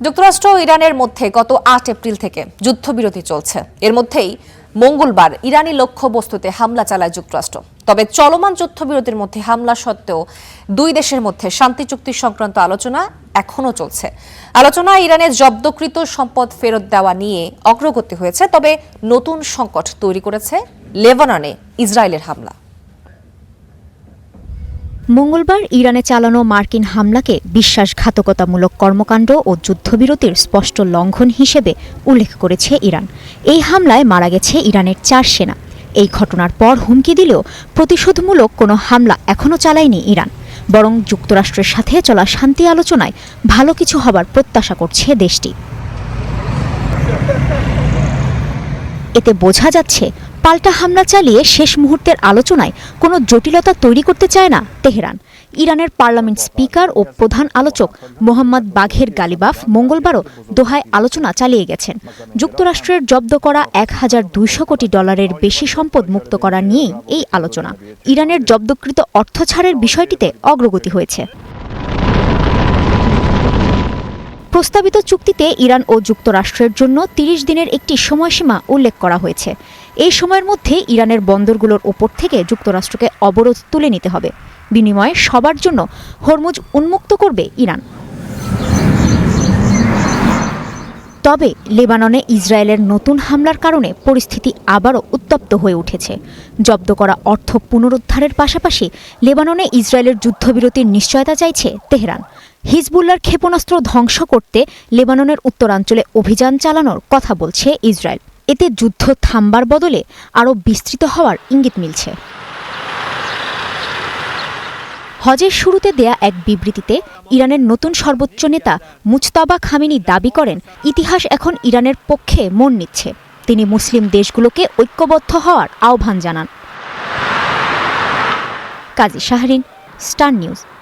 যুক্তরাষ্ট্র ও ইরানের মধ্যে গত ৮ এপ্রিল থেকে যুদ্ধবিরতি চলছে। এর মধ্যেই মঙ্গলবার ইরানি লক্ষ্যবস্তুতে হামলা চালায় যুক্তরাষ্ট্র। তবে চলমান যুদ্ধবিরতির মধ্যে হামলা সত্ত্বেও দুই দেশের মধ্যে শান্তি চুক্তি সংক্রান্ত আলোচনা এখনো চলছে। আলোচনায় ইরানের জব্দকৃত সম্পদ ফেরত দেওয়া নিয়ে অগ্রগতি হয়েছে, তবে নতুন সংকট তৈরি করেছে লেবাননে ইসরায়েলের হামলা। মঙ্গলবার ইরানে চালানো মার্কিন হামলাকে বিশ্বাসঘাতকতামূলক কর্মকাণ্ড ও যুদ্ধবিরতির স্পষ্ট লঙ্ঘন হিসেবে উল্লেখ করেছে ইরান। এই হামলায় মারা গেছে ইরানের ৪ সেনা। এই ঘটনার পর হুমকি দিলেও প্রতিশোধমূলক কোনো হামলা এখনও চালায়নি ইরান, বরং যুক্তরাষ্ট্রের সাথে চলা শান্তি আলোচনায় ভালো কিছু হবার প্রত্যাশা করছে দেশটি। এতে বোঝা যাচ্ছে পাল্টা হামলা চালিয়ে শেষ মুহূর্তের আলোচনায় কোনো জটিলতা তৈরি করতে চায় না তেহরান। ইরানের পার্লামেন্ট স্পিকার ও প্রধান আলোচক মোহাম্মদ বাঘের গালিবাফ মঙ্গলবারও দোহায় আলোচনা চালিয়ে গেছেন। যুক্তরাষ্ট্রের জব্দ করা $১,২০০ কোটি বেশি সম্পদ মুক্ত করা নিয়েই এই আলোচনা। ইরানের জব্দকৃত অর্থ ছাড়ের বিষয়টিতে অগ্রগতি হয়েছে। প্রস্তাবিত চুক্তিতে ইরান ও যুক্তরাষ্ট্রের জন্য ৩০ দিনের একটি সময়সীমা উল্লেখ করা হয়েছে। এই সময়ের মধ্যে ইরানের বন্দরগুলোর ওপর থেকে যুক্তরাষ্ট্রকে অবরোধ তুলে নিতে হবে। বিনিময়ে সবার জন্য হরমুজ উন্মুক্ত করবে ইরান। তবে লেবাননে ইসরায়েলের নতুন হামলার কারণে পরিস্থিতি আবারও উত্তপ্ত হয়ে উঠেছে। জব্দ করা অর্থ পুনরুদ্ধারের পাশাপাশি লেবাননে ইসরায়েলের যুদ্ধবিরতির নিশ্চয়তা চাইছে তেহরান। হিজবুল্লাহর ক্ষেপণাস্ত্র ধ্বংস করতে লেবাননের উত্তরাঞ্চলে অভিযান চালানোর কথা বলছে ইসরায়েল। এতে যুদ্ধ থামবার বদলে আরও বিস্তৃত হওয়ার ইঙ্গিত মিলছে। হজের শুরুতে দেয়া এক বিবৃতিতে ইরানের নতুন সর্বোচ্চ নেতা মুজতাবা খামেনি দাবি করেন, ইতিহাস এখন ইরানের পক্ষে মন নিচ্ছে। তিনি মুসলিম দেশগুলোকে ঐক্যবদ্ধ হওয়ার আহ্বান জানান। কাজী শাহরিন, স্টার নিউজ।